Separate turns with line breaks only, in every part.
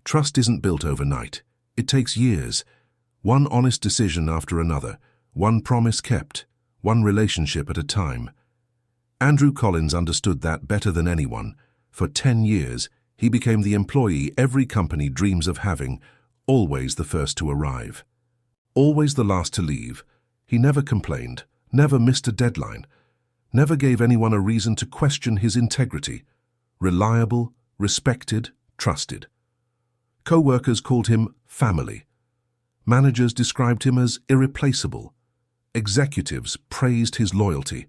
Trust isn't built overnight. It takes years. One honest decision after another, one promise kept, one relationship at a time. Andrew Collins understood that better than anyone. For 10 years, he became the employee every company dreams of having, always the first to arrive. Always the last to leave. He never complained, never missed a deadline, never gave anyone a reason to question his integrity. Reliable, respected, trusted. Co-workers called him family. Managers described him as irreplaceable. Executives praised his loyalty.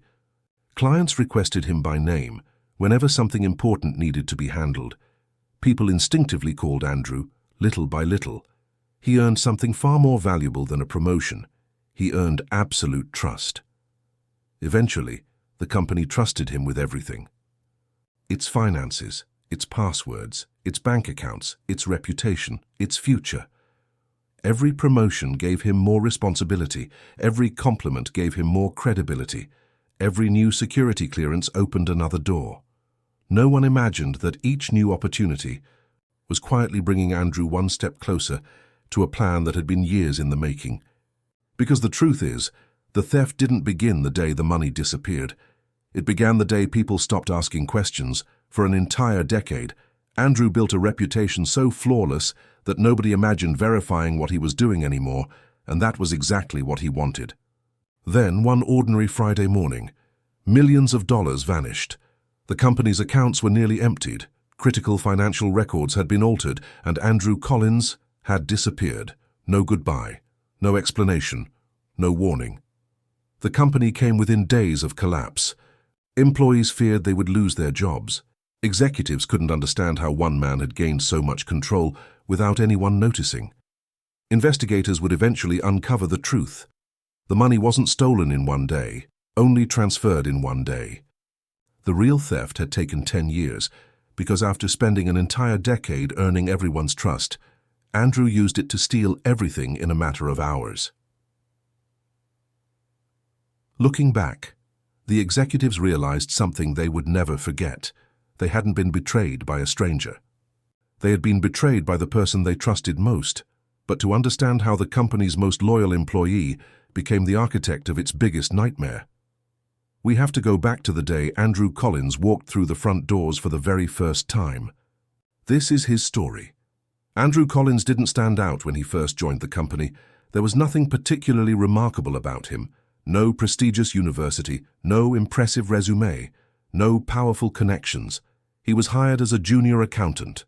Clients requested him by name whenever something important needed to be handled. People instinctively called Andrew, little by little. He earned something far more valuable than a promotion. He earned absolute trust. Eventually, the company trusted him with everything. Its finances, its passwords, its bank accounts, its reputation, its future. Every promotion gave him more responsibility. Every compliment gave him more credibility. Every new security clearance opened another door. No one imagined that each new opportunity was quietly bringing Andrew one step closer to a plan that had been years in the making. Because the truth is, the theft didn't begin the day the money disappeared. It began the day people stopped asking questions. For an entire decade, Andrew built a reputation so flawless that nobody imagined verifying what he was doing anymore, and that was exactly what he wanted. Then, one ordinary Friday morning, millions of dollars vanished. The company's accounts were nearly emptied, critical financial records had been altered, and Andrew Collins had disappeared. No goodbye, no explanation, no warning. The company came within days of collapse. Employees feared they would lose their jobs. Executives couldn't understand how one man had gained so much control without anyone noticing. Investigators would eventually uncover the truth. The money wasn't stolen in one day, only transferred in one day. The real theft had taken 10 years, because after spending an entire decade earning everyone's trust, Andrew used it to steal everything in a matter of hours. Looking back, the executives realized something they would never forget. They hadn't been betrayed by a stranger. They had been betrayed by the person they trusted most, but to understand how the company's most loyal employee became the architect of its biggest nightmare. We have to go back to the day Andrew Collins walked through the front doors for the very first time. This is his story. Andrew Collins didn't stand out when he first joined the company. There was nothing particularly remarkable about him. No prestigious university, no impressive resume, no powerful connections. He was hired as a junior accountant.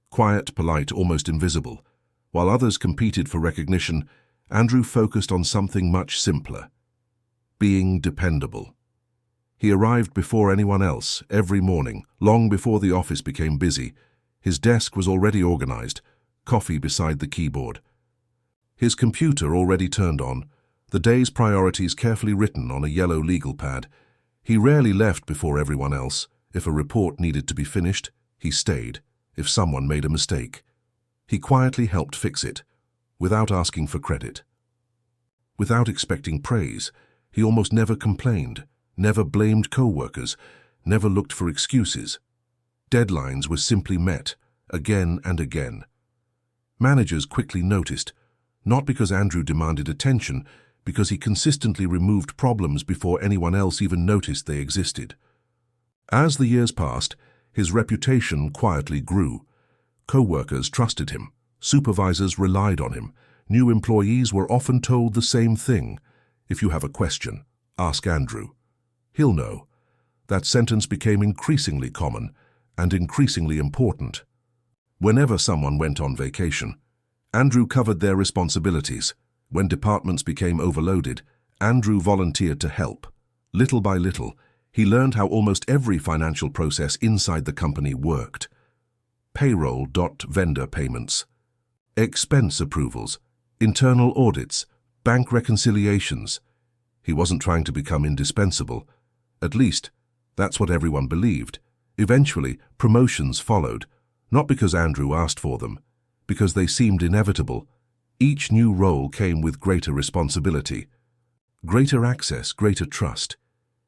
Quiet, polite, almost invisible. While others competed for recognition, Andrew focused on something much simpler: being dependable. He arrived before anyone else, every morning, long before the office became busy. His desk was already organized, coffee beside the keyboard. His computer already turned on, the day's priorities carefully written on a yellow legal pad. He rarely left before everyone else. If a report needed to be finished, he stayed. If someone made a mistake, he quietly helped fix it, without asking for credit. Without expecting praise, he almost never complained, never blamed co-workers, never looked for excuses. Deadlines were simply met, again and again. Managers quickly noticed, not because Andrew demanded attention, because he consistently removed problems before anyone else even noticed they existed. As the years passed, his reputation quietly grew. Co-workers trusted him, supervisors relied on him, new employees were often told the same thing: if you have a question, ask Andrew. He'll know. That sentence became increasingly common and increasingly important. Whenever someone went on vacation, Andrew covered their responsibilities. When departments became overloaded, Andrew volunteered to help. Little by little, he learned how almost every financial process inside the company worked. Payroll, vendor payments, expense approvals, internal audits, bank reconciliations. He wasn't trying to become indispensable. At least, that's what everyone believed. Eventually, promotions followed, not because Andrew asked for them, because they seemed inevitable. Each new role came with greater responsibility, greater access, greater trust.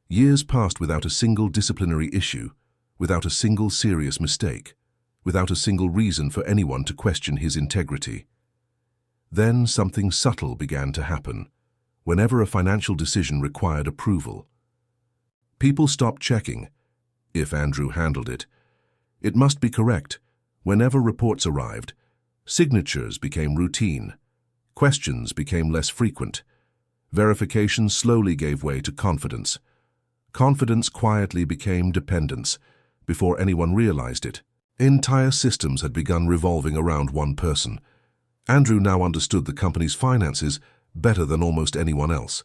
Years passed without a single disciplinary issue, without a single serious mistake. without a single reason for anyone to question his integrity. Then something subtle began to happen. Whenever a financial decision required approval, people stopped checking if Andrew handled it. It must be correct. Whenever reports arrived, signatures became routine. Questions became less frequent. Verification slowly gave way to confidence. Confidence quietly became dependence. Before anyone realized it, entire systems had begun revolving around one person. Andrew now understood the company's finances better than almost anyone else.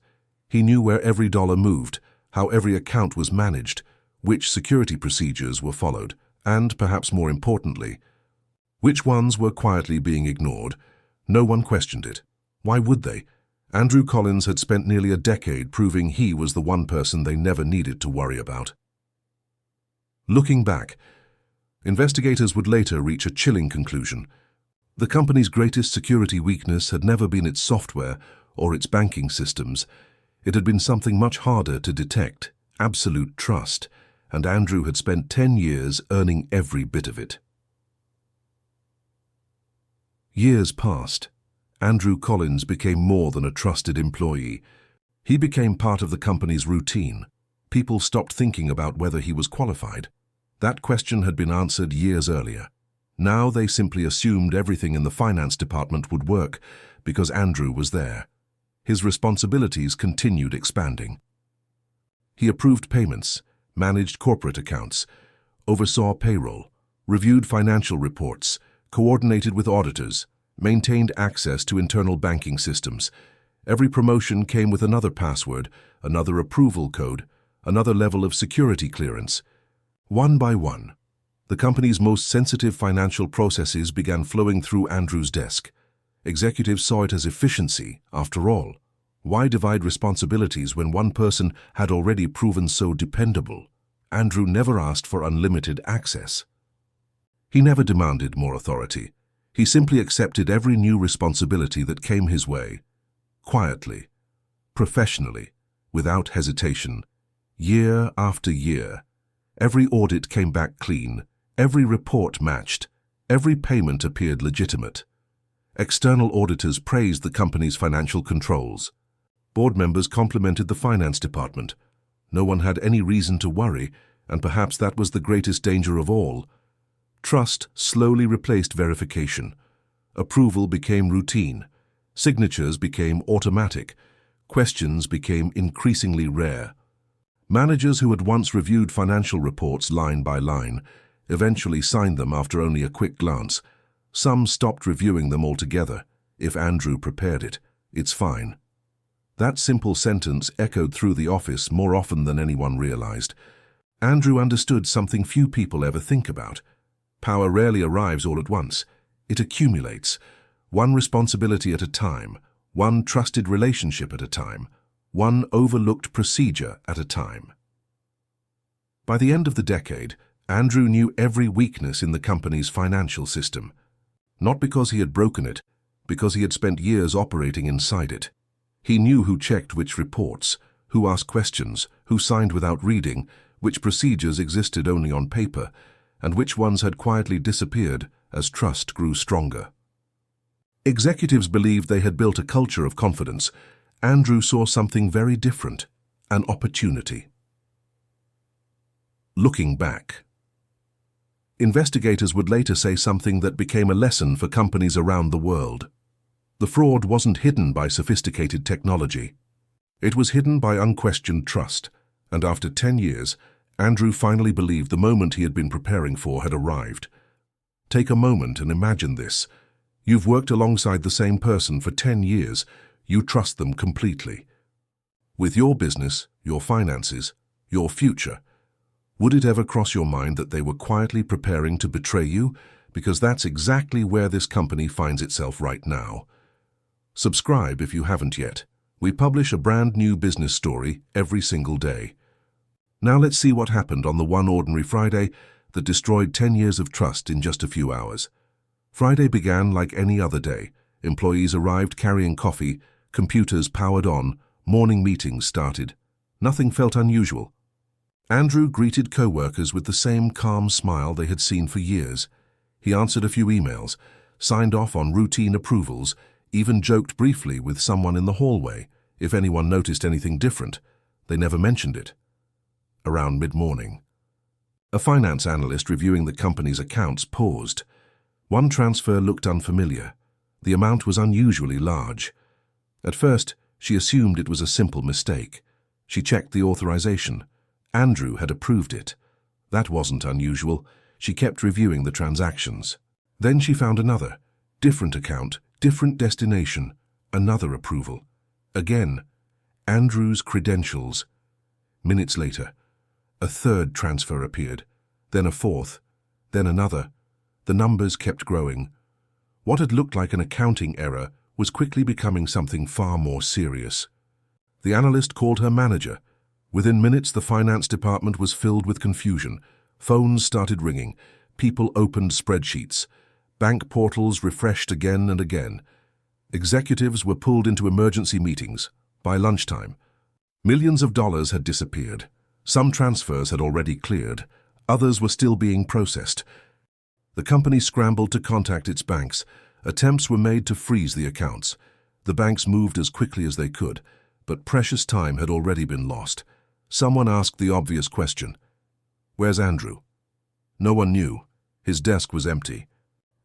He knew where every dollar moved, how every account was managed, which security procedures were followed, and, perhaps more importantly, which ones were quietly being ignored. No one questioned it. Why would they? Andrew Collins had spent nearly a decade proving he was the one person they never needed to worry about. Looking back, investigators would later reach a chilling conclusion. The company's greatest security weakness had never been its software or its banking systems. It had been something much harder to detect: absolute trust, and Andrew had spent 10 years earning every bit of it. Years passed. Andrew Collins became more than a trusted employee. He became part of the company's routine. People stopped thinking about whether he was qualified. That question had been answered years earlier. Now they simply assumed everything in the finance department would work because Andrew was there. His responsibilities continued expanding. He approved payments, managed corporate accounts, oversaw payroll, reviewed financial reports, coordinated with auditors, maintained access to internal banking systems. Every promotion came with another password, another approval code, another level of security clearance. One by one, the company's most sensitive financial processes began flowing through Andrew's desk. Executives saw it as efficiency, after all. Why divide responsibilities when one person had already proven so dependable? Andrew never asked for unlimited access. He never demanded more authority. He simply accepted every new responsibility that came his way, quietly, professionally, without hesitation. Year after year, every audit came back clean, every report matched, every payment appeared legitimate. External auditors praised the company's financial controls. Board members complimented the finance department. No one had any reason to worry, and perhaps that was the greatest danger of all. Trust slowly replaced verification. Approval became routine. Signatures became automatic. Questions became increasingly rare. Managers who had once reviewed financial reports line by line eventually signed them after only a quick glance. Some stopped reviewing them altogether. If Andrew prepared it, it's fine. That simple sentence echoed through the office more often than anyone realized. Andrew understood something few people ever think about. Power rarely arrives all at once. It accumulates, one responsibility at a time, one trusted relationship at a time, one overlooked procedure at a time. By the end of the decade, Andrew knew every weakness in the company's financial system. Not because he had broken it, because he had spent years operating inside it. He knew who checked which reports, who asked questions, who signed without reading, which procedures existed only on paper, and which ones had quietly disappeared as trust grew stronger. Executives believed they had built a culture of confidence. Andrew saw something very different: an opportunity. Looking back, investigators would later say something that became a lesson for companies around the world. The fraud wasn't hidden by sophisticated technology. It was hidden by unquestioned trust, and after 10 years, Andrew finally believed the moment he had been preparing for had arrived. Take a moment and imagine this. You've worked alongside the same person for 10 years. You trust them completely. With your business, your finances, your future. Would it ever cross your mind that they were quietly preparing to betray you? Because that's exactly where this company finds itself right now. Subscribe if you haven't yet. We publish a brand new business story every single day. Now let's see what happened on the one ordinary Friday that destroyed 10 years of trust in just a few hours. Friday began like any other day. Employees arrived carrying coffee, computers powered on, morning meetings started. Nothing felt unusual. Andrew greeted co-workers with the same calm smile they had seen for years. He answered a few emails, signed off on routine approvals, even joked briefly with someone in the hallway if anyone noticed anything different. They never mentioned it. Around mid-morning, a finance analyst reviewing the company's accounts paused. One transfer looked unfamiliar. The amount was unusually large. At first, she assumed it was a simple mistake. She checked the authorization. Andrew had approved it. That wasn't unusual. She kept reviewing the transactions. Then she found another. Different account, different destination, another approval. Again, Andrew's credentials. Minutes later, a third transfer appeared, then a fourth, then another. The numbers kept growing. What had looked like an accounting error was quickly becoming something far more serious. The analyst called her manager. Within minutes, the finance department was filled with confusion. Phones started ringing. People opened spreadsheets. Bank portals refreshed again and again. Executives were pulled into emergency meetings. By lunchtime, millions of dollars had disappeared. Some transfers had already cleared. Others were still being processed. The company scrambled to contact its banks. Attempts were made to freeze the accounts. The banks moved as quickly as they could, but precious time had already been lost. Someone asked the obvious question. Where's Andrew? No one knew. His desk was empty.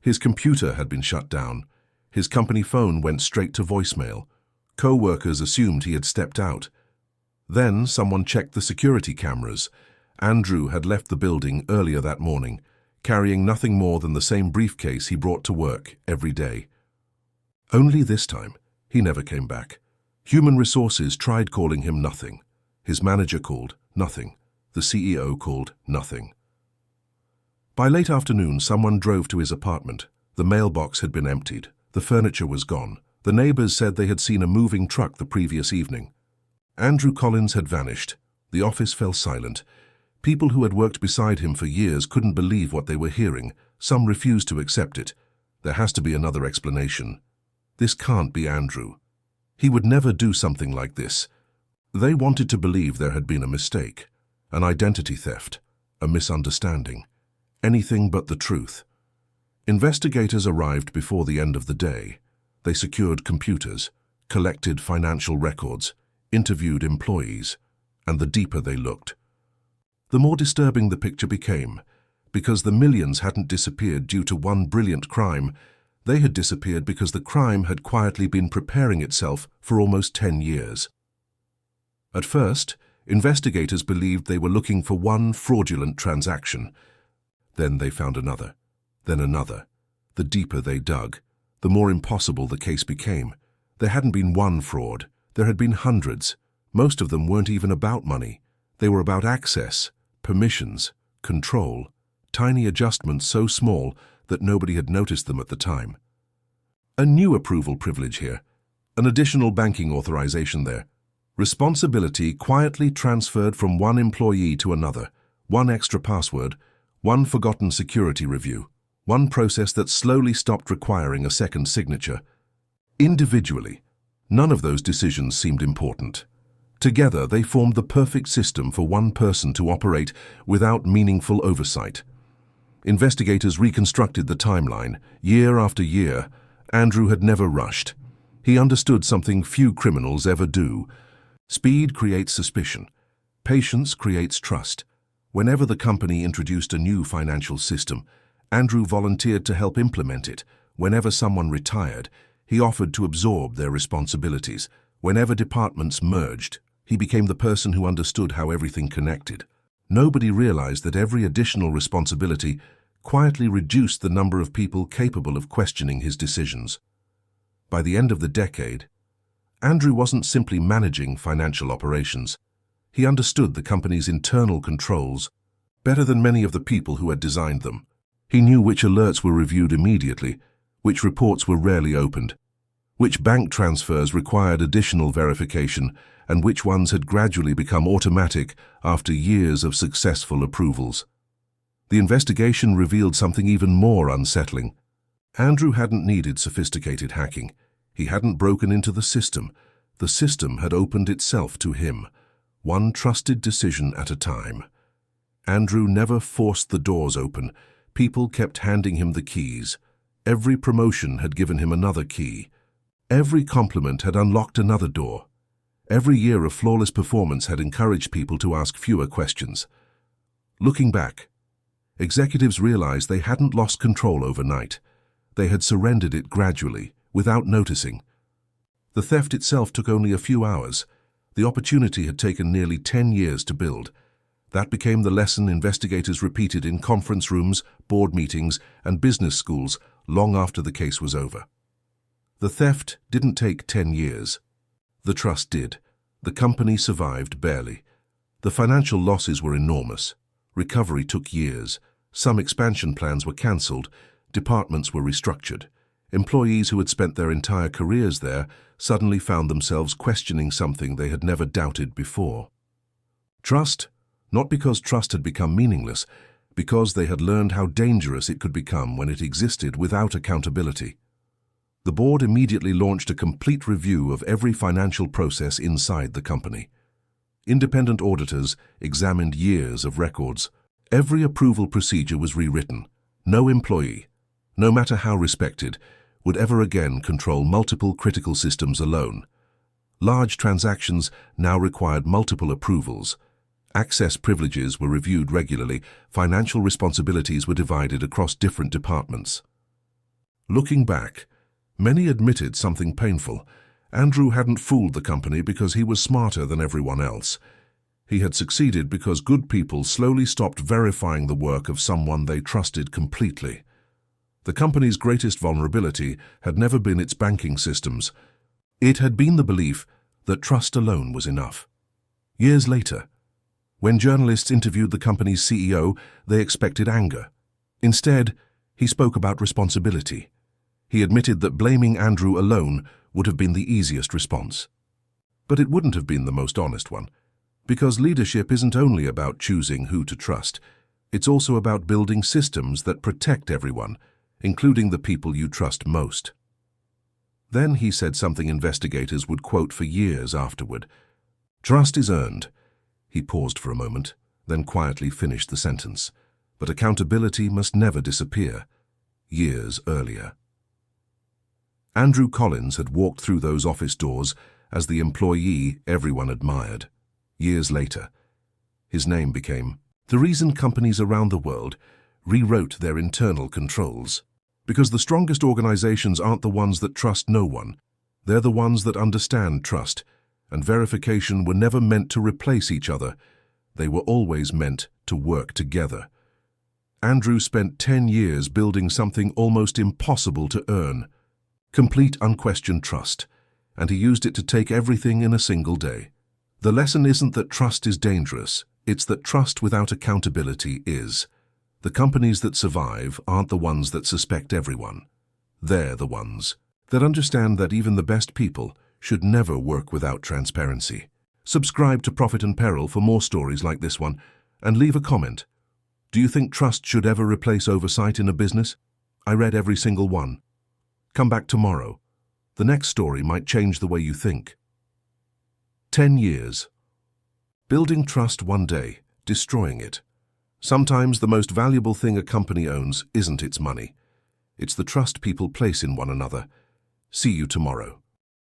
His computer had been shut down. His company phone went straight to voicemail. Coworkers assumed he had stepped out. Then someone checked the security cameras. Andrew had left the building earlier that morning, carrying nothing more than the same briefcase he brought to work every day. Only this time, he never came back. Human resources tried calling him nothing. His manager called nothing. The CEO called nothing. By late afternoon, someone drove to his apartment. The mailbox had been emptied. The furniture was gone. The neighbors said they had seen a moving truck the previous evening. Andrew Collins had vanished. The office fell silent. People who had worked beside him for years couldn't believe what they were hearing. Some refused to accept it. There has to be another explanation. This can't be Andrew. He would never do something like this. They wanted to believe there had been a mistake, an identity theft, a misunderstanding. Anything but the truth. Investigators arrived before the end of the day. They secured computers, collected financial records, interviewed employees, and the deeper they looked, the more disturbing the picture became. Because the millions hadn't disappeared due to one brilliant crime, they had disappeared because the crime had quietly been preparing itself for almost 10 years. At first, investigators believed they were looking for one fraudulent transaction. Then they found another, then another. The deeper they dug, the more impossible the case became. There hadn't been one fraud. There had been hundreds. Most of them weren't even about money. They were about access, permissions, control, tiny adjustments so small that nobody had noticed them at the time. A new approval privilege here, an additional banking authorization there. Responsibility quietly transferred from one employee to another, one extra password, one forgotten security review, one process that slowly stopped requiring a second signature. Individually, none of those decisions seemed important. Together, they formed the perfect system for one person to operate without meaningful oversight. Investigators reconstructed the timeline. Year after year, Andrew had never rushed. He understood something few criminals ever do. Speed creates suspicion. Patience creates trust. Whenever the company introduced a new financial system, Andrew volunteered to help implement it. Whenever someone retired, he offered to absorb their responsibilities. Whenever departments merged, he became the person who understood how everything connected. Nobody realized that every additional responsibility quietly reduced the number of people capable of questioning his decisions. By the end of the decade, Andrew wasn't simply managing financial operations. He understood the company's internal controls better than many of the people who had designed them. He knew which alerts were reviewed immediately, which reports were rarely opened, which bank transfers required additional verification, and which ones had gradually become automatic after years of successful approvals. The investigation revealed something even more unsettling. Andrew hadn't needed sophisticated hacking. He hadn't broken into the system. The system had opened itself to him, one trusted decision at a time. Andrew never forced the doors open, People kept handing him the keys. Every promotion had given him another key. Every compliment had unlocked another door. Every year of flawless performance had encouraged people to ask fewer questions. Looking back, executives realized they hadn't lost control overnight. They had surrendered it gradually, without noticing. The theft itself took only a few hours. The opportunity had taken nearly 10 years to build. That became the lesson investigators repeated in conference rooms, board meetings, and business schools long after the case was over. The theft didn't take 10 years. The trust did. The company survived barely. The financial losses were enormous. Recovery took years. Some expansion plans were cancelled. Departments were restructured. Employees who had spent their entire careers there suddenly found themselves questioning something they had never doubted before. Trust, not because trust had become meaningless, because they had learned how dangerous it could become when it existed without accountability. The board immediately launched a complete review of every financial process inside the company. Independent auditors examined years of records. Every approval procedure was rewritten. No employee, no matter how respected, would ever again control multiple critical systems alone. Large transactions now required multiple approvals. Access privileges were reviewed regularly. Financial responsibilities were divided across different departments. Looking back, many admitted something painful. Andrew hadn't fooled the company because he was smarter than everyone else. He had succeeded because good people slowly stopped verifying the work of someone they trusted completely. The company's greatest vulnerability had never been its banking systems. It had been the belief that trust alone was enough. Years later, when journalists interviewed the company's CEO, they expected anger. Instead, he spoke about responsibility. He admitted that blaming Andrew alone would have been the easiest response. But it wouldn't have been the most honest one, because leadership isn't only about choosing who to trust. It's also about building systems that protect everyone, including the people you trust most. Then he said something investigators would quote for years afterward. Trust is earned. He paused for a moment, then quietly finished the sentence. But accountability must never disappear. Years earlier. Andrew Collins had walked through those office doors as the employee everyone admired. Years later, his name became the reason companies around the world rewrote their internal controls. Because the strongest organizations aren't the ones that trust no one. They're the ones that understand trust, and verification were never meant to replace each other. They were always meant to work together. Andrew spent 10 years building something almost impossible to earn. Complete unquestioned trust, and he used it to take everything in a single day. The lesson isn't that trust is dangerous, it's that trust without accountability is. The companies that survive aren't the ones that suspect everyone. They're the ones that understand that even the best people should never work without transparency. Subscribe to Profit and Peril for more stories like this one, and leave a comment. Do you think trust should ever replace oversight in a business? I read every single one. Come back tomorrow. The next story might change the way you think. 10 years. Building trust one day, destroying it. Sometimes the most valuable thing a company owns isn't its money. It's the trust people place in one another. See you tomorrow.